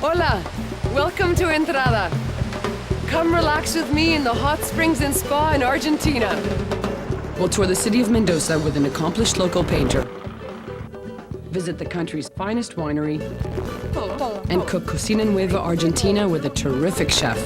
Hola, welcome to Entrada. Come relax with me in the hot springs and spa in Argentina. We'll tour the city of Mendoza with an accomplished local painter. Visit the country's finest winery and cook Cocina Nueva Argentina with a terrific chef.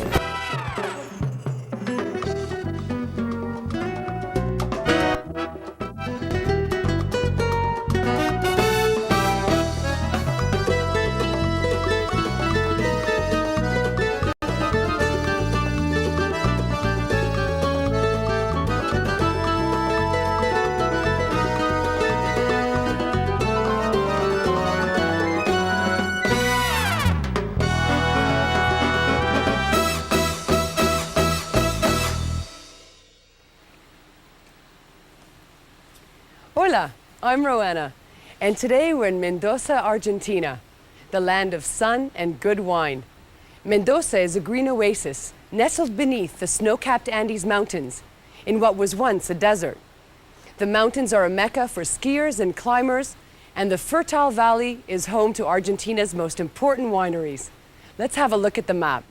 Hola, I'm Roanna, and today we're in Mendoza, Argentina, the land of sun and good wine. Mendoza is a green oasis nestled beneath the snow-capped Andes Mountains in what was once a desert. The mountains are a mecca for skiers and climbers, and the fertile valley is home to Argentina's most important wineries. Let's have a look at the map.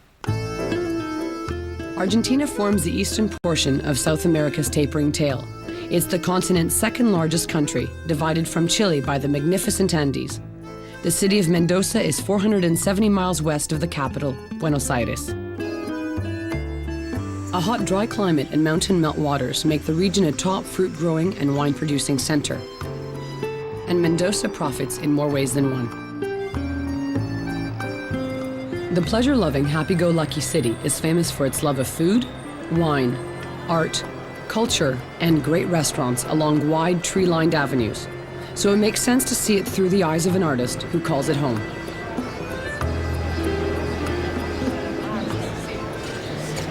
Argentina forms the eastern portion of South America's tapering tail. It's the continent's second largest country, divided from Chile by the magnificent Andes. The city of Mendoza is 470 miles west of the capital, Buenos Aires. A hot, dry climate and mountain meltwaters make the region a top fruit-growing and wine-producing center. And Mendoza profits in more ways than one. The pleasure-loving, happy-go-lucky city is famous for its love of food, wine, art, culture, and great restaurants along wide tree-lined avenues. So it makes sense to see it through the eyes of an artist who calls it home.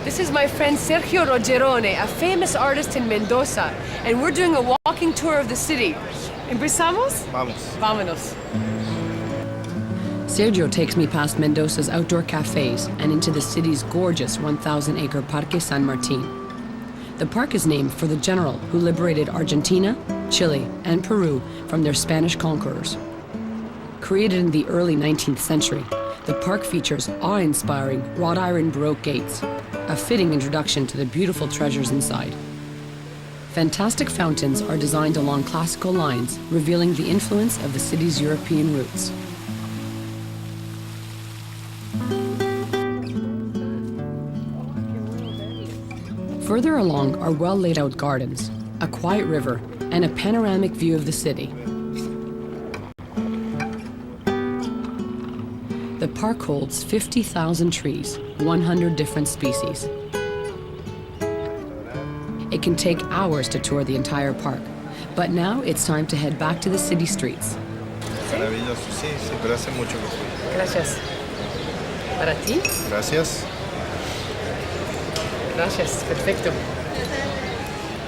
This is my friend Sergio Rogerone, a famous artist in Mendoza, and we're doing a walking tour of the city. ¿Empezamos? Vamos. Vámonos. Sergio takes me past Mendoza's outdoor cafes and into the city's gorgeous 1,000-acre Parque San Martin. The park is named for the general who liberated Argentina, Chile, and Peru from their Spanish conquerors. Created in the early 19th century, the park features awe-inspiring wrought iron Baroque gates, a fitting introduction to the beautiful treasures inside. Fantastic fountains are designed along classical lines, revealing the influence of the city's European roots. Further along are well-laid-out gardens, a quiet river, and a panoramic view of the city. The park holds 50,000 trees, 100 different species. It can take hours to tour the entire park, but now it's time to head back to the city streets. Maravilloso, sí, sí, pero hace mucho que fui. Gracias. ¿Para ti? Gracias. Gracias, perfecto.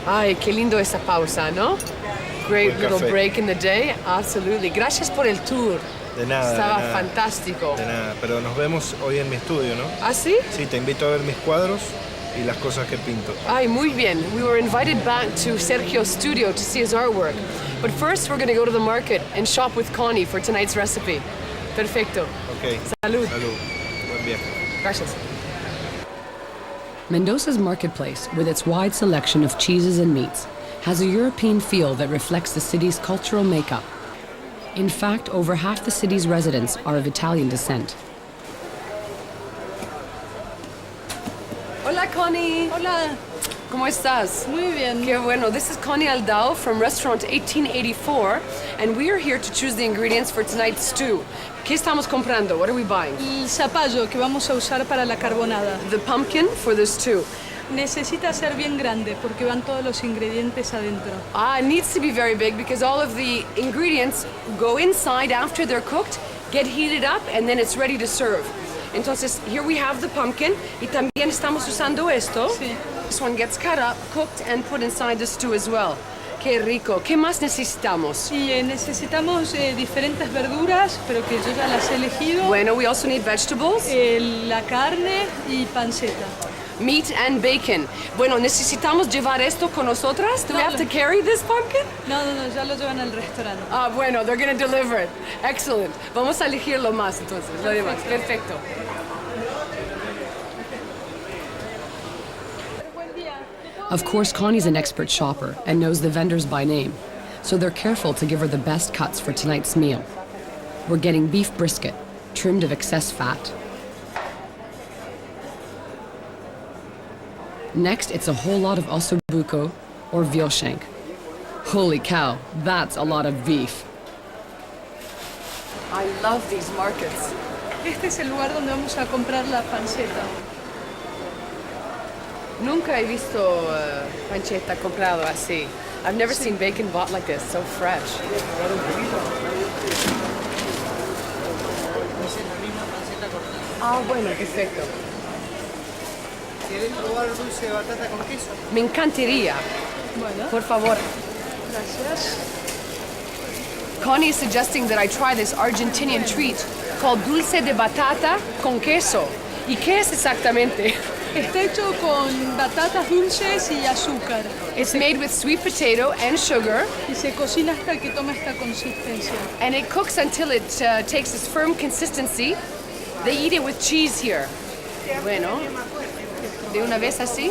Ay, qué lindo esa pausa, ¿no? Great little break in the day, absolutely. Gracias por el tour. De nada. Estaba de nada. fantástico. De nada, pero nos vemos hoy en mi estudio, ¿no? ¿Ah, sí? Sí, te invito a ver mis cuadros y las cosas que pinto. Ay, muy bien. We were invited back to Sergio's studio to see his artwork. But first, we're going to go to the market and shop with Connie for tonight's recipe. Perfecto. Ok. Salud. Salud. Buen viaje. Gracias. Mendoza's marketplace, with its wide selection of cheeses and meats, has a European feel that reflects the city's cultural makeup. In fact, over half the city's residents are of Italian descent. Hola, Connie. Hola, ¿Cómo estás? muy bien. Qué bueno. This is Connie Aldao from Restaurant 1884, and we are here to choose the ingredients for tonight's stew. ¿Qué estamos comprando? What are we buying? El zapallo que vamos a usar para la carbonada. The pumpkin for the stew. Necesita ser bien grande porque van todos los ingredientes adentro. It needs to be very big because all of the ingredients go inside after they're cooked, get heated up, and then it's ready to serve. Entonces, here we have the pumpkin, y también estamos usando esto. Sí. This one gets cut up, cooked, and put inside the stew as well. Qué rico. ¿Qué más necesitamos? Y necesitamos diferentes verduras, pero que yo ya las he elegido. Bueno, we also need vegetables. La carne y panceta. Meat and bacon. Bueno, necesitamos llevar esto con nosotras? Do we have to carry this pumpkin? No, ya lo llevan al restaurante. Ah, bueno, they're gonna deliver it. Excellent. Vamos a elegir lo más entonces, lo demás. Perfecto. Of course, Connie's an expert shopper and knows the vendors by name, so they're careful to give her the best cuts for tonight's meal. We're getting beef brisket, trimmed of excess fat. Next, it's a whole lot of ossobuco, or veal shank. Holy cow, that's a lot of beef. I love these markets. Este es el lugar donde vamos a comprar la panceta. Nunca he visto pancetta comprado así. I've never seen bacon bought like this, so fresh. Ah, bueno, perfecto. ¿Quieres probar dulce de batata con queso? Me encantaría. Bueno, Por favor. gracias. Connie is suggesting that I try this Argentinian treat called dulce de batata con queso. ¿Y qué es exactamente? Está hecho con batatas dulces y azúcar. It's made with sweet potato and sugar, Y se cocina hasta que toma esta consistencia. and it cooks until it takes this firm consistency. They eat it with cheese here. Bueno, de una vez así.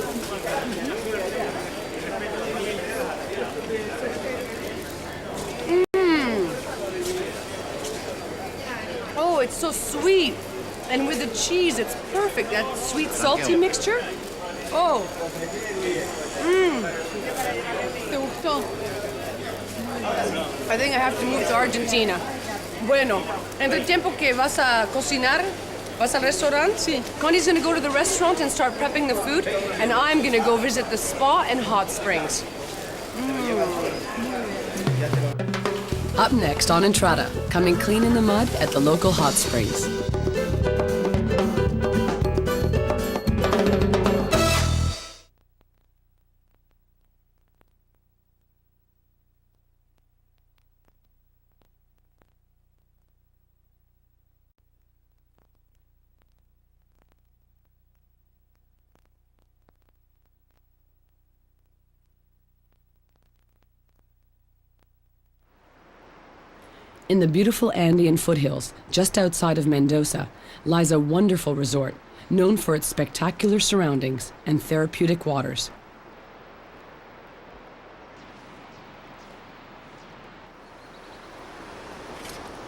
Oh, it's so sweet. And with the cheese, it's perfect. That sweet, salty mixture. Oh, ¿Te gustó? I think I have to move to Argentina. Bueno, entre el tiempo que vas a cocinar, vas al restaurante? Sí. Connie's gonna go to the restaurant and start prepping the food, and I'm gonna go visit the spa and hot springs. Up next on Entrada, coming clean in the mud at the local hot springs. In the beautiful Andean foothills, just outside of Mendoza, lies a wonderful resort, known for its spectacular surroundings and therapeutic waters.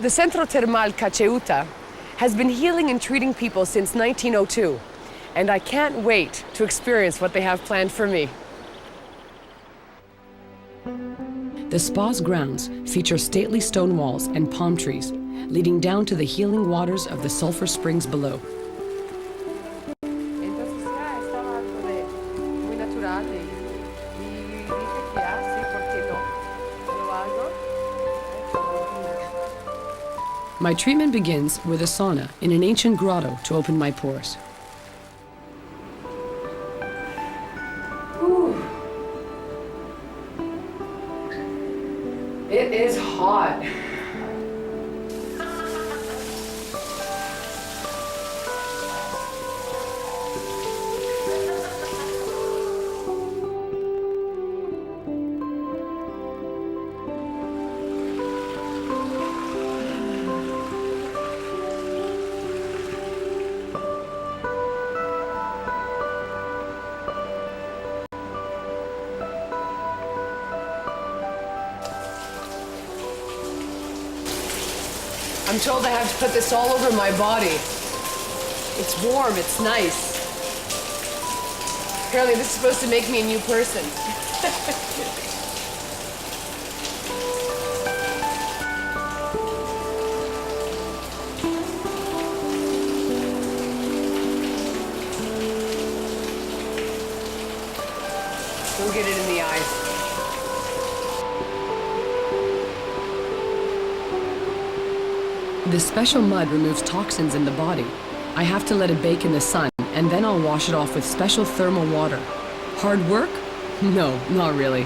The Centro Termal Cacheuta has been healing and treating people since 1902, and I can't wait to experience what they have planned for me. The spa's grounds feature stately stone walls and palm trees, leading down to the healing waters of the sulfur springs below. My treatment begins with a sauna in an ancient grotto to open my pores. It is hot. I'm told I have to put this all over my body. It's warm, it's nice. Apparently this is supposed to make me a new person. Don't get it in the eyes. This special mud removes toxins in the body. I have to let it bake in the sun, and then I'll wash it off with special thermal water. Hard work? No, not really.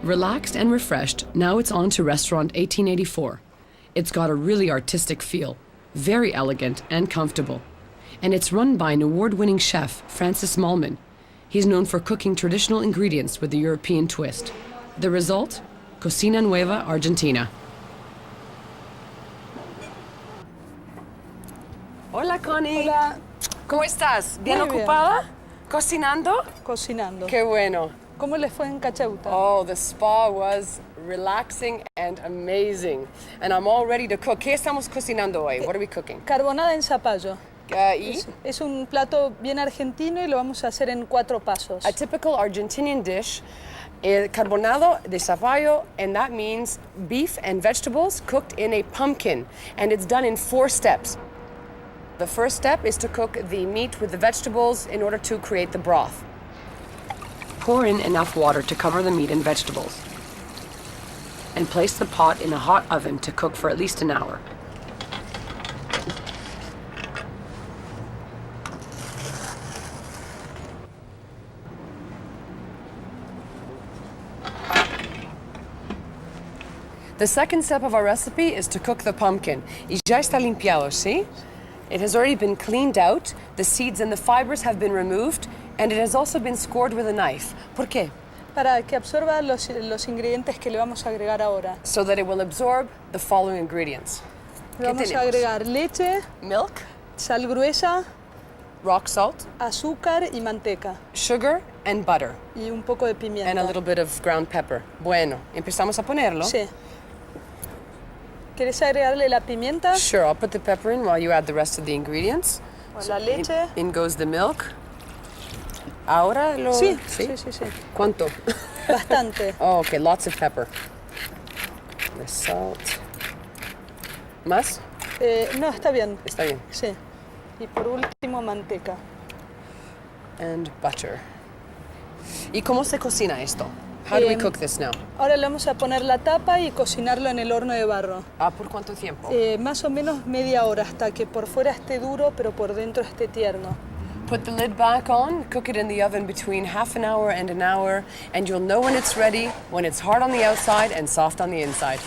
Relaxed and refreshed, now it's on to Restaurant 1884. It's got a really artistic feel, very elegant and comfortable. And it's run by an award-winning chef, Francis Malman. He's known for cooking traditional ingredients with a European twist. The result? Cocina Nueva Argentina. Hola, Connie. Hola. ¿Cómo estás? ¿Bien Muy bien. ocupada? ¿Cocinando? Cocinando. Qué bueno. ¿Cómo les fue en Cacheuta? Oh, the spa was relaxing and amazing. And I'm all ready to cook. ¿Qué estamos cocinando hoy? What are we cooking? Carbonada en zapallo. ¿Y? Es un plato bien argentino y lo vamos a hacer en 4 pasos. A typical Argentinian dish, carbonado de zapallo, and that means beef and vegetables cooked in a pumpkin. And it's done in 4 steps. The first step is to cook the meat with the vegetables in order to create the broth. Pour in enough water to cover the meat and vegetables. And place the pot in a hot oven to cook for at least an hour. The second step of our recipe is to cook the pumpkin. Y ya está limpiado, ¿sí? It has already been cleaned out, the seeds and the fibers have been removed, and it has also been scored with a knife. ¿Por qué? Para que absorba los ingredientes que le vamos a agregar ahora. So that it will absorb the following ingredients. Le vamos a agregar leche, Milk, sal gruesa, rock salt, azúcar y manteca. sugar, and butter, Y un poco de pimienta. and a little bit of ground pepper. Bueno, empezamos a ponerlo. Sí. ¿Quieres agregarle la pimienta? Sure, I'll put the pepper in while you add the rest of the ingredients. La leche. In goes the milk. Ahora lo... Sí, sí, sí, sí. ¿Cuánto? Bastante. Oh, okay, lots of pepper. The salt. ¿Más? No, está bien. Está bien. Sí. Y por último, manteca. And butter. ¿Y cómo se cocina esto? How do we cook this now? Ahora le vamos a poner la tapa y cocinarlo en el horno de barro. ¿Por cuánto tiempo? Más o menos media hora hasta que por fuera esté duro pero por dentro esté tierno. Put the lid back on, cook it in the oven between half an hour and an hour, and you'll know when it's ready, when it's hard on the outside and soft on the inside.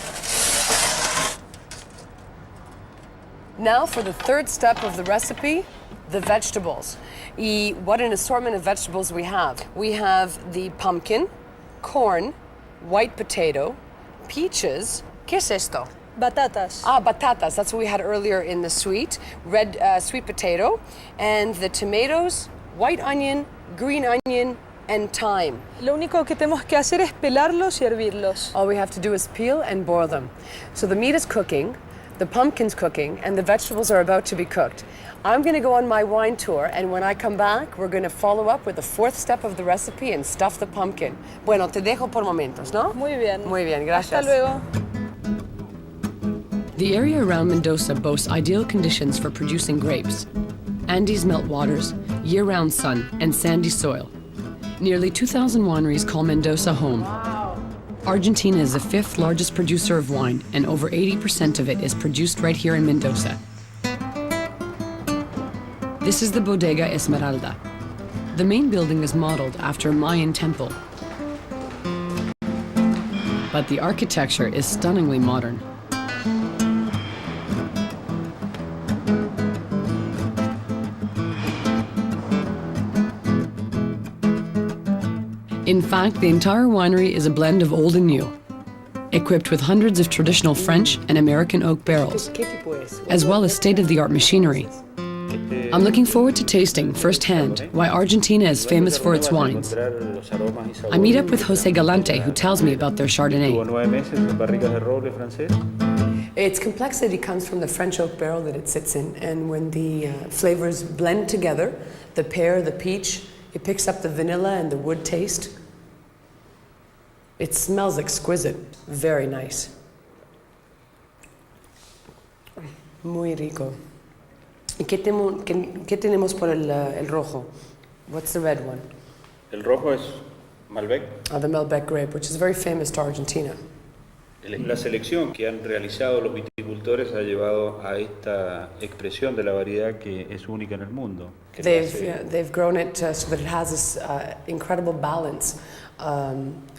Now for the third step of the recipe, the vegetables. Y what an assortment of vegetables we have. We have the pumpkin, corn, white potato, peaches. ¿Qué es esto? Batatas. Batatas. That's what we had earlier in the sweet. Red sweet potato. And the tomatoes, white onion, green onion, and thyme. Lo único que tenemos que hacer es pelarlos y hervirlos. All we have to do is peel and boil them. So the meat is cooking, the pumpkin's cooking, and the vegetables are about to be cooked. I'm going to go on my wine tour, and when I come back, we're going to follow up with the fourth step of the recipe and stuff the pumpkin. Bueno, te dejo por momentos, ¿no? Muy bien. Muy bien, gracias. Hasta luego. The area around Mendoza boasts ideal conditions for producing grapes. Andes meltwaters, year-round sun, and sandy soil. Nearly 2,000 wineries call Mendoza home. Argentina is the 5th largest producer of wine, and over 80% of it is produced right here in Mendoza. This is the Bodega Esmeralda. The main building is modeled after a Mayan temple. But the architecture is stunningly modern. In fact, the entire winery is a blend of old and new, equipped with hundreds of traditional French and American oak barrels, as well as state-of-the-art machinery. I'm looking forward to tasting firsthand why Argentina is famous for its wines. I meet up with Jose Galante, who tells me about their Chardonnay. Its complexity comes from the French oak barrel that it sits in, and when the flavors blend together, the pear, the peach, it picks up the vanilla and the wood taste. It smells exquisite, very nice. Muy rico. ¿Y qué tenemos por el rojo? What's the red one? El rojo es Malbec. The Malbec grape, which is very famous to Argentina. La selección que han realizado los viticultores agricultores ha llevado a esta expresión de la variedad que es única en el mundo. Que lo hace- They've grown it so that it has this incredible balance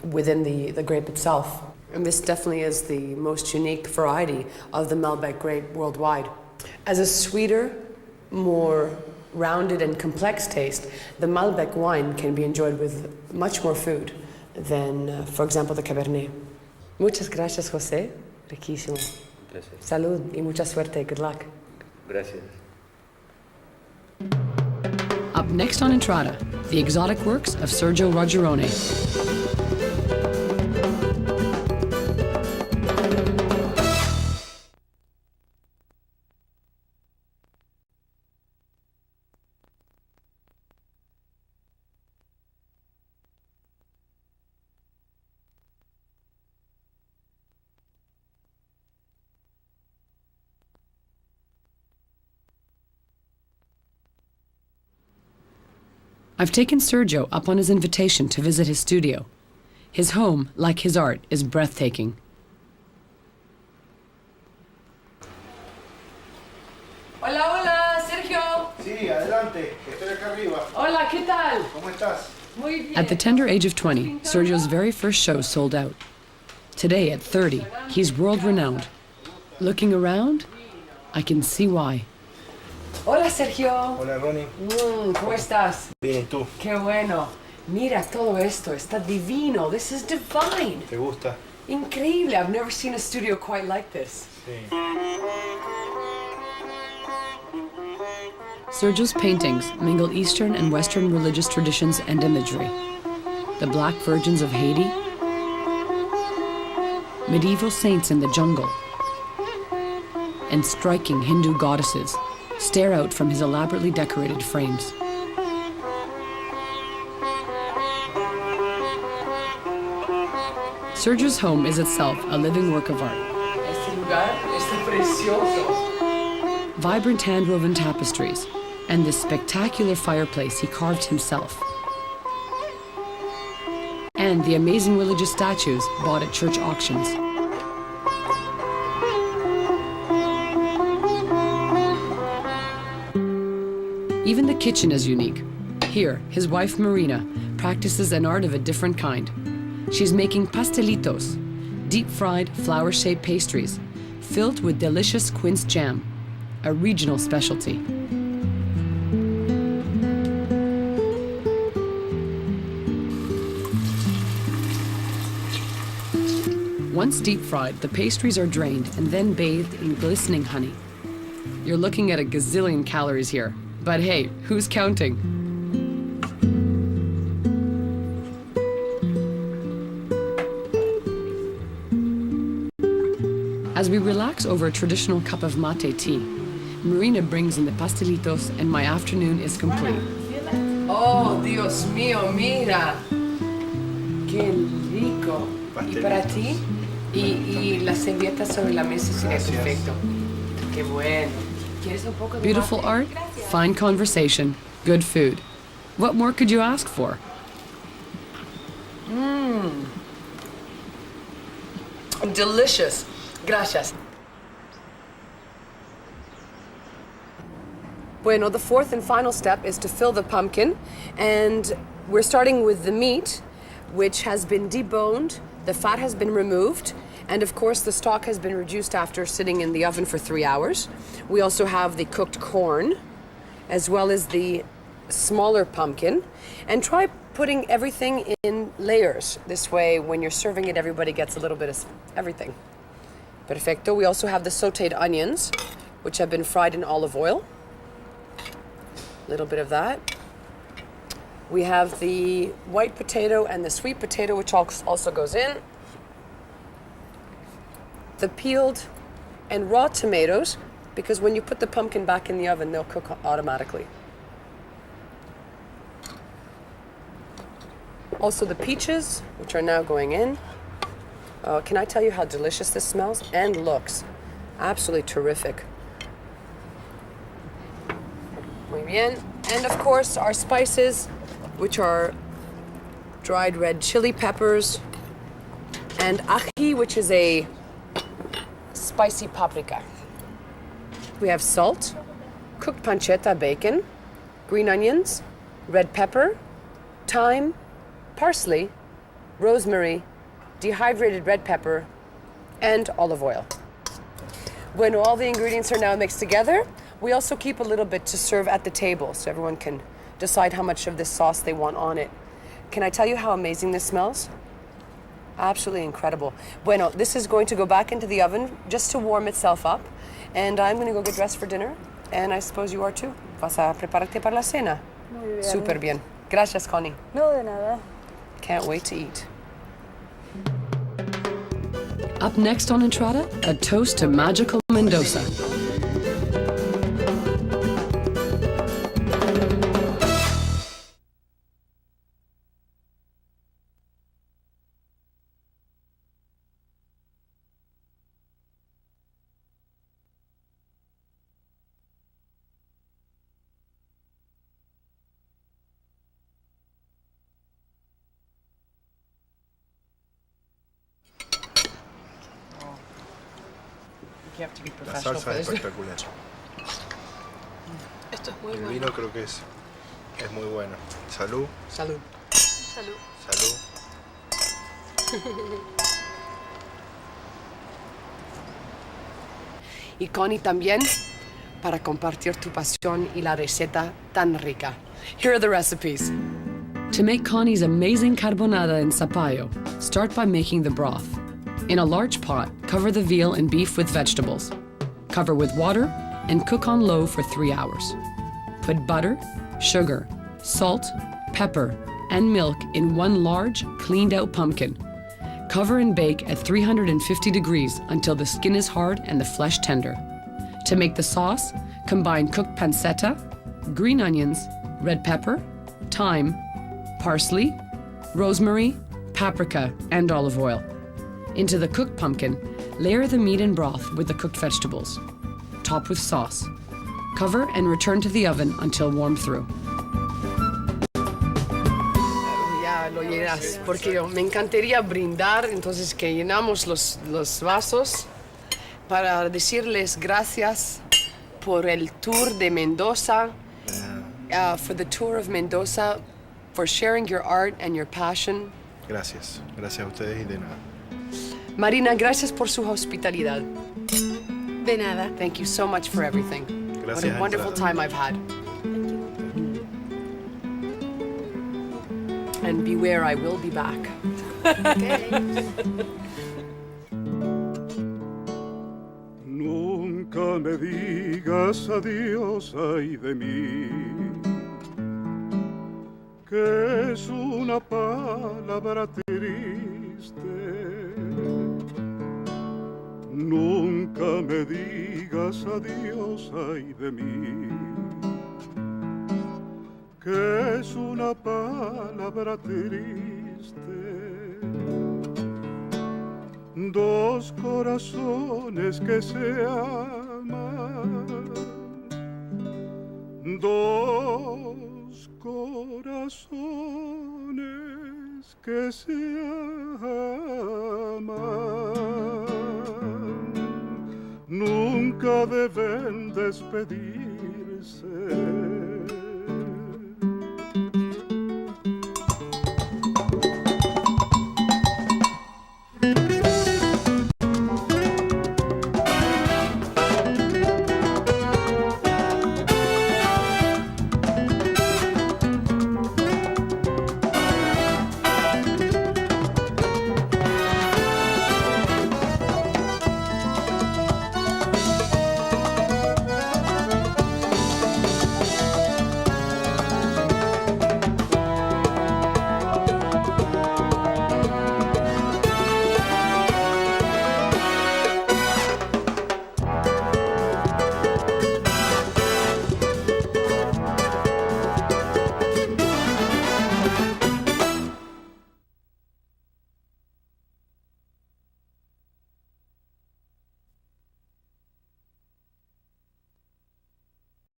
within the grape itself. And this definitely is the most unique variety of the Malbec grape worldwide. As a sweeter, more rounded and complex taste, the Malbec wine can be enjoyed with much more food than, for example, the Cabernet. Muchas gracias, José. Riquísimo. Gracias. Salud y mucha suerte. Good luck. Gracias. Up next on Entrada, the exotic works of Sergio Roggerone. I've taken Sergio up on his invitation to visit his studio. His home, like his art, is breathtaking. Hola, hola, Sergio. Sí, adelante, estoy acá arriba. Hola, ¿qué tal? ¿Cómo estás? Muy bien. At the tender age of 20, Sergio's very first show sold out. Today, at 30, he's world-renowned. Looking around, I can see why. Hola, Sergio. Hola, Ronnie. ¿Cómo estás? Bien, ¿y tú? Qué bueno. Mira todo esto, está divino. This is divine. ¿Te gusta? Increíble. I've never seen a studio quite like this. Sí. Sergio's paintings mingle Eastern and Western religious traditions and imagery. The Black Virgins of Haiti, medieval saints in the jungle, and striking Hindu goddesses stare out from his elaborately decorated frames. Sergio's home is itself a living work of art. Este lugar está precioso. Vibrant hand-woven tapestries, and this spectacular fireplace he carved himself. And the amazing religious statues bought at church auctions. Even the kitchen is unique. Here, his wife Marina practices an art of a different kind. She's making pastelitos, deep-fried, flower-shaped pastries, filled with delicious quince jam, a regional specialty. Once deep-fried, the pastries are drained and then bathed in glistening honey. You're looking at a gazillion calories here. But hey, who's counting? As we relax over a traditional cup of mate tea, Marina brings in the pastelitos and my afternoon is complete. Oh, Dios mío, mira! ¡Qué rico! ¿Y para ti? Y las servilletas sobre la mesa sería perfecto. ¡Qué bueno! Beautiful art, fine conversation, good food. What more could you ask for? Delicious. Gracias. Bueno, the fourth and final step is to fill the pumpkin, and we're starting with the meat, which has been deboned, the fat has been removed, and of course the stock has been reduced after sitting in the oven for 3 hours. We also have the cooked corn, as well as the smaller pumpkin, and try putting everything in layers. This way, when you're serving it, everybody gets a little bit of everything. Perfecto. We also have the sautéed onions, which have been fried in olive oil. A little bit of that. We have the white potato and the sweet potato, which also goes in. The peeled and raw tomatoes, because when you put the pumpkin back in the oven, they'll cook automatically. Also the peaches, which are now going in. Can I tell you how delicious this smells and looks? Absolutely terrific. Muy bien. And of course our spices, which are dried red chili peppers and ají, which is a spicy paprika. We have salt, cooked pancetta bacon, green onions, red pepper, thyme, parsley, rosemary, dehydrated red pepper, and olive oil. When all the ingredients are now mixed together, we also keep a little bit to serve at the table so everyone can decide how much of this sauce they want on it. Can I tell you how amazing this smells? Absolutely incredible. Bueno, this is going to go back into the oven just to warm itself up. And I'm going to go get dressed for dinner. And I suppose you are too. ¿Vas a prepararte para la cena? Muy bien. Súper bien. Gracias, Connie. No, de nada. Can't wait to eat. Up next on Entrada, a toast to magical Mendoza. You have to be La professional salsa for es this. espectacular. Esto es muy El bueno. vino creo que es muy bueno. Salud, Salud. Salud. salud. Y Connie también, para compartir tu pasión y la receta tan rica. Here are the recipes. To make Connie's amazing carbonada in zapallo, start by making the broth. In a large pot, cover the veal and beef with vegetables. Cover with water and cook on low for 3 hours. Put butter, sugar, salt, pepper, and milk in one large, cleaned-out pumpkin. Cover and bake at 350 degrees until the skin is hard and the flesh tender. To make the sauce, combine cooked pancetta, green onions, red pepper, thyme, parsley, rosemary, paprika, and olive oil. Into the cooked pumpkin, layer the meat and broth with the cooked vegetables. Top with sauce. Cover and return to the oven until warm through. Ya lo llenas, porque me encantaría brindar, entonces que llenamos los vasos para decirles gracias por el tour de Mendoza, for the tour of Mendoza, for sharing your art and your passion. Gracias, gracias a ustedes y de nada. Marina, gracias por su hospitalidad. De nada. Thank you so much for everything. Gracias, What a wonderful Entrada. time I've had. And beware, I will be back. Nunca me digas adiós, ay de mí, que es una palabra triste. Nunca me digas adiós, ay de mí, que es una palabra triste. Dos corazones que se aman, dos corazones que se aman, nunca deben despedirse.